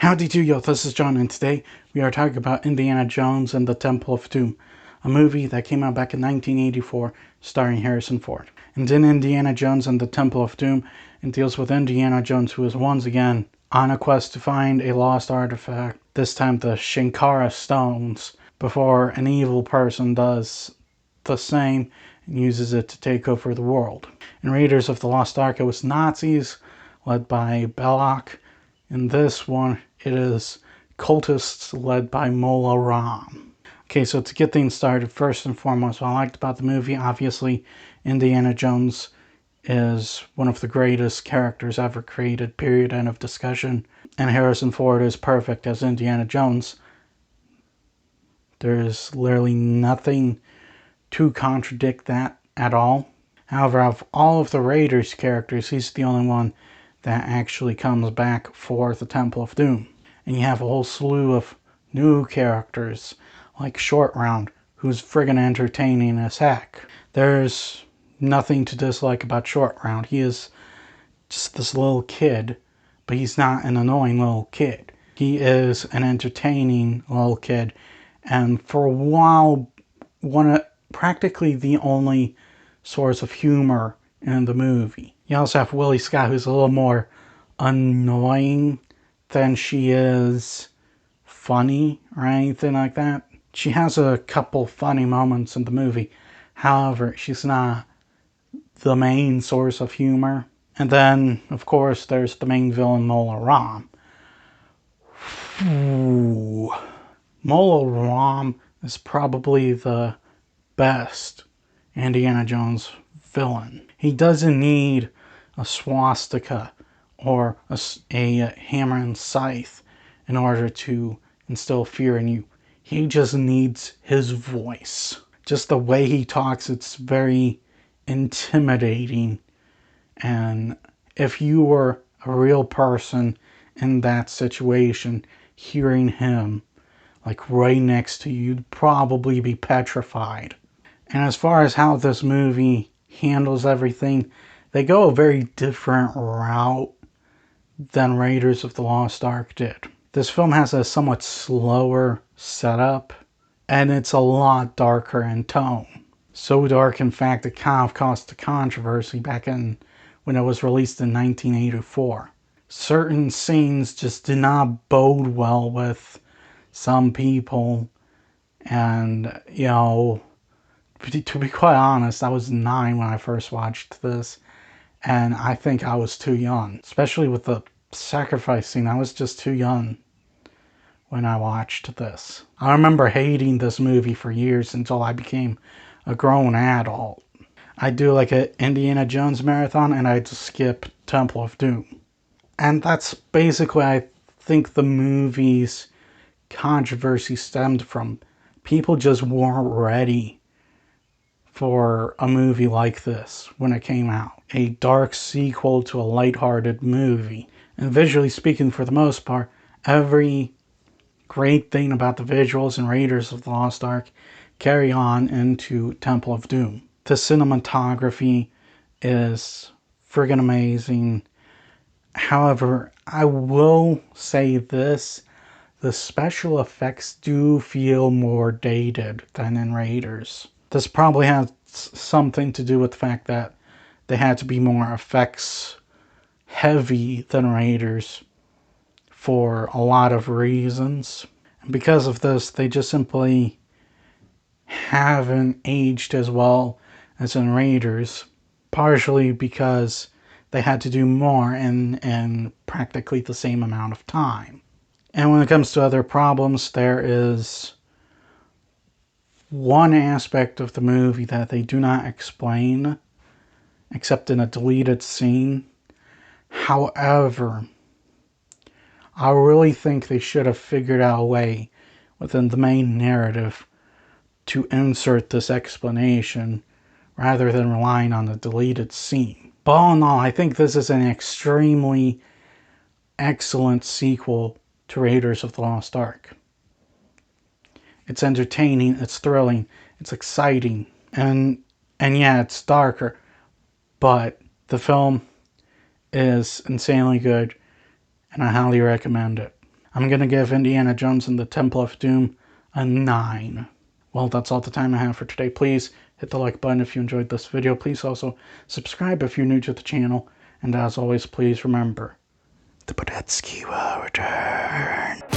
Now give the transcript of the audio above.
Howdy do yo, this is John, and today we are talking about Indiana Jones and the Temple of Doom, a movie that came out back in 1984 starring Harrison Ford. And in Indiana Jones and the Temple of Doom, it deals with Indiana Jones, who is once again on a quest to find a lost artifact, this time the Shankara Stones, before an evil person does the same and uses it to take over the world. In Raiders of the Lost Ark, it was Nazis led by Belloc. In this one, it is cultists led by Mola Ram. Okay, so to get things started, first and foremost, what I liked about the movie, obviously, Indiana Jones is one of the greatest characters ever created, period, end of discussion. And Harrison Ford is perfect as Indiana Jones. There's literally nothing to contradict that at all. However, of all of the Raiders characters, he's the only one that actually comes back for the Temple of Doom. And you have a whole slew of new characters, like Short Round, who's friggin' entertaining as heck. There's nothing to dislike about Short Round. He is just this little kid, but he's not an annoying little kid. He is an entertaining little kid, and for a while, practically the only source of humor in the movie. You also have Willie Scott, who's a little more annoying than she is funny or anything like that. She has a couple funny moments in the movie. However, she's not the main source of humor. And then, of course, there's the main villain, Mola Ram. Mola Ram is probably the best Indiana Jones villain. He doesn't need a swastika or a hammer and scythe in order to instill fear in you. He just needs his voice. Just the way he talks, it's very intimidating. And if you were a real person in that situation, hearing him like right next to you, you'd probably be petrified. And as far as how this movie handles everything, they go a very different route than Raiders of the Lost Ark did. This film has a somewhat slower setup, and it's a lot darker in tone. So dark, in fact, it kind of caused a controversy back in when it was released in 1984. Certain scenes just did not bode well with some people, and, you know, to be quite honest, I was 9 when I first watched this, and I think I was too young. Especially with the sacrifice scene, I was just too young when I watched this. I remember hating this movie for years until I became a grown adult. I'd do like an Indiana Jones marathon, and I'd skip Temple of Doom. And that's basically, I think, the movie's controversy stemmed from. People just weren't ready for a movie like this when it came out. A dark sequel to a lighthearted movie. And visually speaking, for the most part, every great thing about the visuals in Raiders of the Lost Ark carry on into Temple of Doom. The cinematography is friggin' amazing. However, I will say this, the special effects do feel more dated than in Raiders. This probably has something to do with the fact that they had to be more effects heavy than Raiders for a lot of reasons. And because of this, they just simply haven't aged as well as in Raiders, partially because they had to do more in practically the same amount of time. And when it comes to other problems, there is one aspect of the movie that they do not explain, except in a deleted scene. However, I really think they should have figured out a way within the main narrative to insert this explanation rather than relying on the deleted scene. But all in all, I think this is an extremely excellent sequel to Raiders of the Lost Ark. It's entertaining, it's thrilling, it's exciting, and yeah, it's darker, but the film is insanely good, and I highly recommend it. I'm going to give Indiana Jones and the Temple of Doom a 9. Well, that's all the time I have for today. Please hit the like button if you enjoyed this video. Please also subscribe if you're new to the channel. And as always, please remember, the Bodetsky will return.